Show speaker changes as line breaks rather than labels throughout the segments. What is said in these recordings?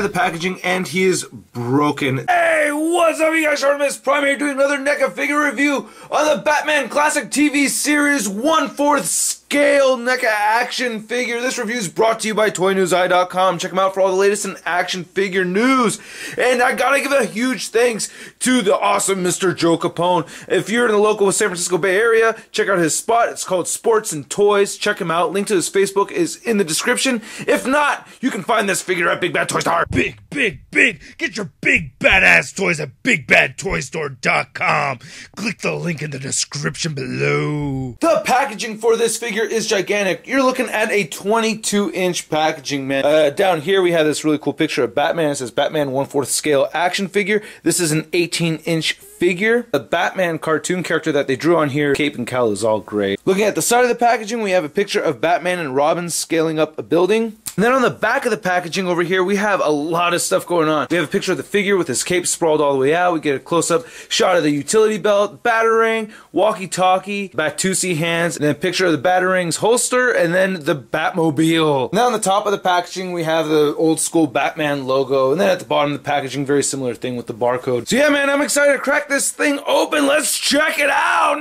of the packaging and he is broken. Hey, what's up you guys? Artemis Prime here doing another NECA figure review on the Batman Classic TV Series 1/4 scale NECA action figure. This review is brought to you by ToyNewsEye.com. Check them out for all the latest in action figure news. And I gotta give a huge thanks to the awesome Mr. Joe Capone. If you're in the local San Francisco Bay Area, check out his spot. It's called Sports and Toys. Check him out. Link to his Facebook is in the description. If not, you can find this figure at Big Bad Toy Store.
Big. Get your big badass toys at BigBadToyStore.com. Click the link in the description below.
The packaging for this figure is gigantic. You're looking at a 22-inch packaging, man. Down here we have this really cool picture of Batman. It says Batman 1/4 scale action figure. This is an 18-inch figure. The Batman cartoon character that they drew on here, cape and cowl, is all great. Looking at the side of the packaging, we have a picture of Batman and Robin scaling up a building. And then on the back of the packaging over here, we have a lot of stuff going on. We have a picture of the figure with his cape sprawled all the way out. We get a close-up shot of the utility belt, batarang, walkie-talkie, Batusi hands, and then a picture of the batarangs holster, and then the Batmobile. Now on the top of the packaging, we have the old-school Batman logo, and then at the bottom of the packaging, very similar thing with the barcode. So yeah, man, I'm excited to crack this thing open. Let's check it out.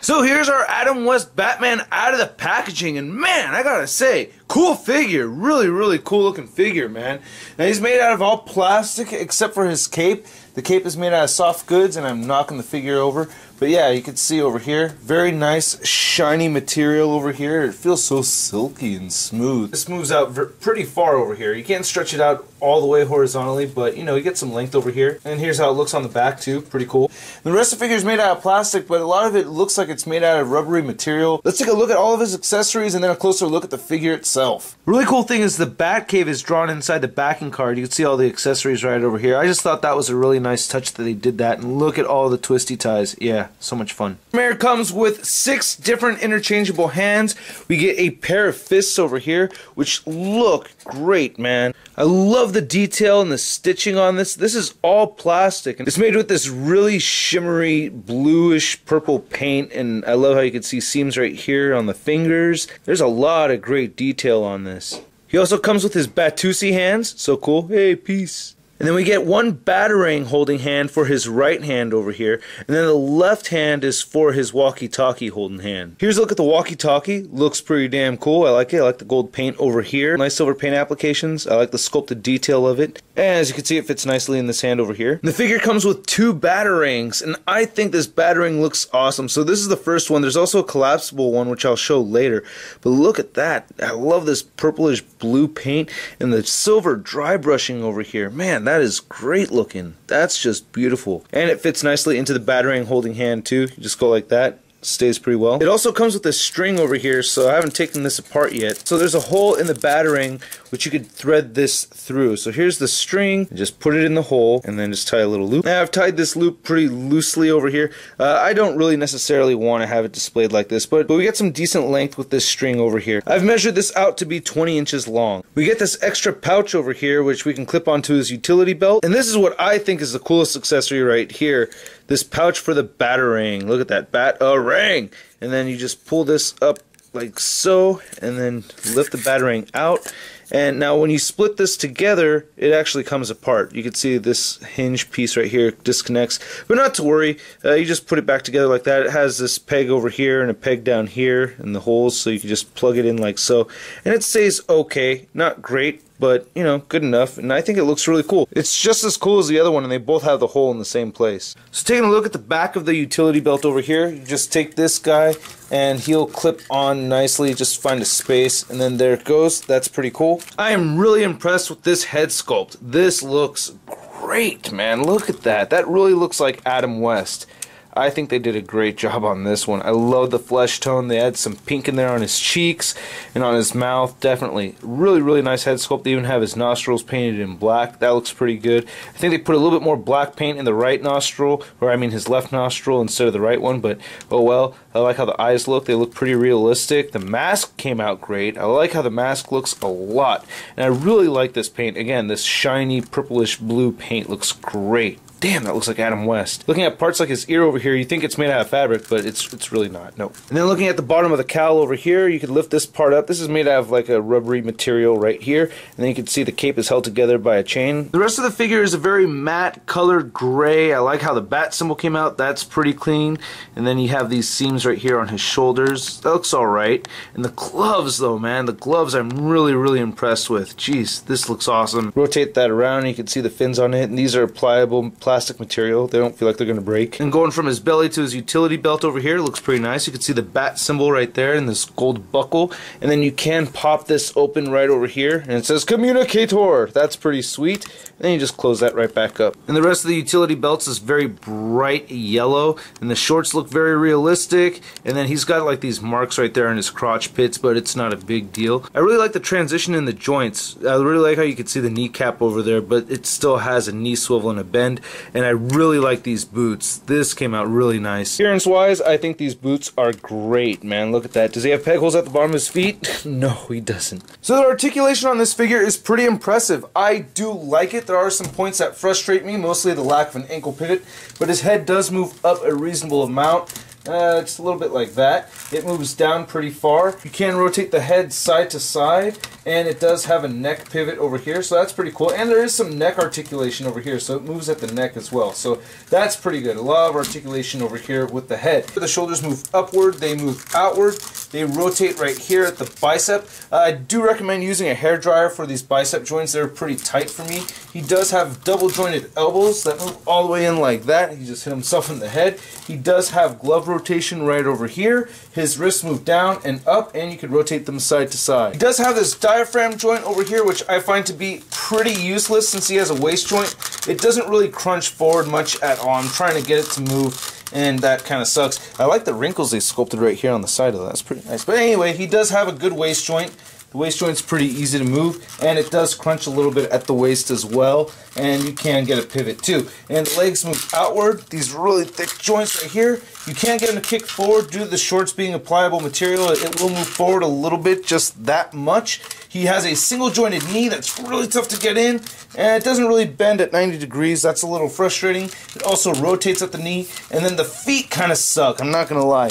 So here's our Adam West Batman out of the packaging, and man, I gotta say, cool figure. Really cool looking figure, man. Now he's made out of all plastic except for his cape. The cape is made out of soft goods, and I'm knocking the figure over. But yeah, you can see over here, very nice shiny material over here. It feels so silky and smooth. This moves out pretty far over here. You can't stretch it out all the way horizontally, but you know, you get some length over here. And here's how it looks on the back too, pretty cool. The rest of the figure is made out of plastic, but a lot of it looks like it's made out of rubbery material. Let's take a look at all of his accessories and then a closer look at the figure itself. Really cool thing is the Batcave is drawn inside the backing card. You can see all the accessories right over here. I just thought that was a really nice touch that they did that, and look at all the twisty ties. Yeah, so much fun. Mare comes with 6 different interchangeable hands. We get a pair of fists over here, which look great, man. I love the detail and the stitching on this. This is all plastic, and it's made with this really shimmery bluish purple paint, and I love how you can see seams right here on the fingers. There's a lot of great detail on this. He also comes with his Batusi hands, so cool. Hey, peace. And then we get one batarang holding hand for his right hand over here, and then the left hand is for his walkie-talkie holding hand. Here's a look at the walkie-talkie. Looks pretty damn cool. I like it. I like the gold paint over here. Nice silver paint applications. I like the sculpted detail of it. And as you can see, it fits nicely in this hand over here. And the figure comes with 2 batarangs, and I think this batarang looks awesome. So this is the first one. There's also a collapsible one, which I'll show later. But look at that. I love this purplish blue paint and the silver dry brushing over here. Man, that is great looking. That's just beautiful. And it fits nicely into the batarang holding hand too. You just go like that. Stays pretty well. It also comes with a string over here, so I haven't taken this apart yet. So there's a hole in the batarang which you could thread this through. So here's the string, just put it in the hole and then just tie a little loop. Now I've tied this loop pretty loosely over here. I don't really necessarily want to have it displayed like this, but we get some decent length with this string over here. I've measured this out to be 20 inches long. We get this extra pouch over here which we can clip onto his utility belt, and this is what I think is the coolest accessory right here. This pouch for the batarang. Look at that, batarang! And then you just pull this up like so, and then lift the batarang out. And now when you split this together, it actually comes apart. You can see this hinge piece right here disconnects, but not to worry. You just put it back together like that. It has this peg over here and a peg down here in the holes, so you can just plug it in like so. And it stays okay, not great, but you know, good enough, and I think it looks really cool. It's just as cool as the other one, and they both have the hole in the same place. So taking a look at the back of the utility belt over here, you just take this guy and he'll clip on nicely. Just find a space, and then there it goes. That's pretty cool. I am really impressed with this head sculpt. This looks great, man. Look at that. That really looks like Adam West. I think they did a great job on this one. I love the flesh tone. They had some pink in there on his cheeks and on his mouth. Definitely really nice head sculpt. They even have his nostrils painted in black. That looks pretty good. I think they put a little bit more black paint in the right nostril, or I mean his left nostril instead of the right one, but oh well. I like how the eyes look. They look pretty realistic. The mask came out great. I like how the mask looks a lot. And I really like this paint. Again, this shiny purplish blue paint looks great. damn, that looks like Adam West. Looking at parts like his ear over here, you think it's made out of fabric, but it's really not. Nope. And then looking at the bottom of the cowl over here, you could lift this part up. This is made out of like a rubbery material right here, and then you can see the cape is held together by a chain. The rest of the figure is a very matte colored gray. I like how the bat symbol came out. That's pretty clean. And then you have these seams right here on his shoulders. That looks alright. And the gloves though, man, the gloves I'm really impressed with. Jeez, this looks awesome. Rotate that around and you can see the fins on it, and these are pliable plastic material. They don't feel like they're gonna break. And going from his belly to his utility belt over here, looks pretty nice. You can see the bat symbol right there and this gold buckle. And then you can pop this open right over here and it says communicator. That's pretty sweet. And then you just close that right back up. And the rest of the utility belts is very bright yellow, and the shorts look very realistic. And then he's got like these marks right there in his crotch pits, but it's not a big deal. I really like the transition in the joints. I really like how you can see the kneecap over there, but it still has a knee swivel and a bend. And I really like these boots. This came out really nice. Appearance wise, I think these boots are great, man. Look at that. Does he have peg holes at the bottom of his feet? No, he doesn't. So the articulation on this figure is pretty impressive. I do like it. There are some points that frustrate me, mostly the lack of an ankle pivot, but his head does move up a reasonable amount. It's a little bit like that. It moves down pretty far. You can rotate the head side to side, and it does have a neck pivot over here, so that's pretty cool. And there is some neck articulation over here, so it moves at the neck as well. So that's pretty good. A lot of articulation over here with the head. The shoulders move upward, they move outward. They rotate right here at the bicep. I do recommend using a hair dryer for these bicep joints. They're pretty tight for me. He does have double jointed elbows that move all the way in like that. He just hit himself in the head. He does have glove rotation right over here. His wrists move down and up, and you can rotate them side to side. He does have this diaphragm joint over here, which I find to be pretty useless since he has a waist joint. It doesn't really crunch forward much at all. I'm trying to get it to move, and that kind of sucks. I like the wrinkles they sculpted right here on the side of that. That's pretty nice. But anyway, he does have a good waist joint. The waist joint's pretty easy to move, and it does crunch a little bit at the waist as well, and you can get a pivot too. And the legs move outward, these really thick joints right here. You can't get him to kick forward due to the shorts being a pliable material. It will move forward a little bit, just that much. He has a single jointed knee that's really tough to get in, and it doesn't really bend at 90 degrees. That's a little frustrating. It also rotates at the knee, and then the feet kind of suck, I'm not going to lie.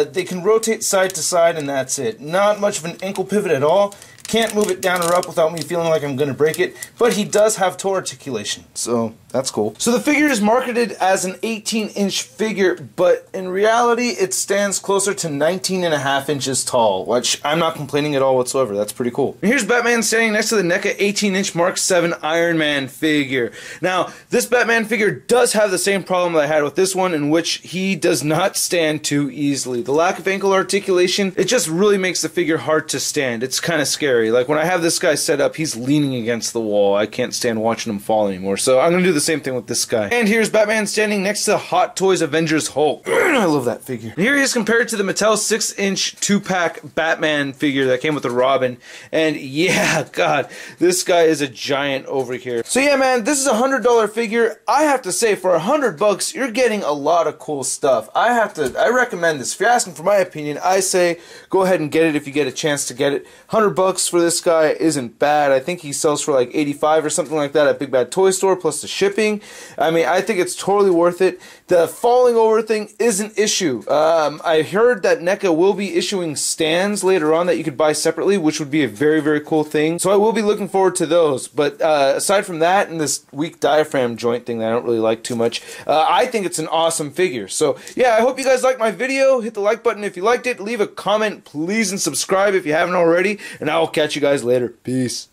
They can rotate side to side, and that's it. Not much of an ankle pivot at all. Can't move it down or up without me feeling like I'm going to break it, but he does have toe articulation, so that's cool. So the figure is marketed as an 18-inch figure, but in reality it stands closer to 19.5 inches tall, which I'm not complaining at all whatsoever. That's pretty cool. And here's Batman standing next to the NECA 18-inch Mark 7 Iron Man figure. Now, this Batman figure does have the same problem that I had with this one, in which he does not stand too easily. The lack of ankle articulation, it just really makes the figure hard to stand. It's kind of scary. Like when I have this guy set up, he's leaning against the wall. I can't stand watching him fall anymore. So I'm going to do the same thing with this guy. And here's Batman standing next to Hot Toys Avengers Hulk. I love that figure. And here he is compared to the Mattel 6-inch 2-pack Batman figure that came with the Robin. And yeah, God, this guy is a giant over here. So yeah, man, this is a $100 figure. I have to say, for $100, you're getting a lot of cool stuff. I recommend this. If you're asking for my opinion, I say go ahead and get it if you get a chance to get it. $100 for this guy isn't bad. I think he sells for like $85 or something like that at Big Bad Toy Store, plus the shipping. I mean, I think it's totally worth it. The falling over thing is an issue. I heard that NECA will be issuing stands later on that you could buy separately, which would be a very cool thing. So I will be looking forward to those. But aside from that and this weak diaphragm joint thing that I don't really like too much, I think it's an awesome figure. So yeah, I hope you guys liked my video. Hit the like button if you liked it. Leave a comment, please, and subscribe if you haven't already. And I'll catch you guys later. Peace.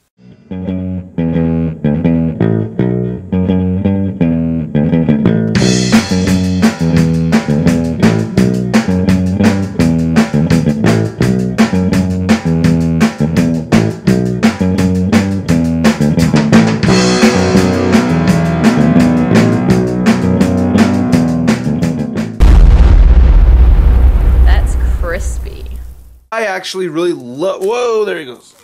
That's crispy.
I actually really love... Whoa, there he goes.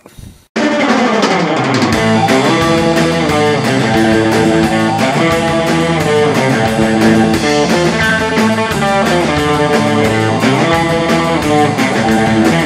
Thank you.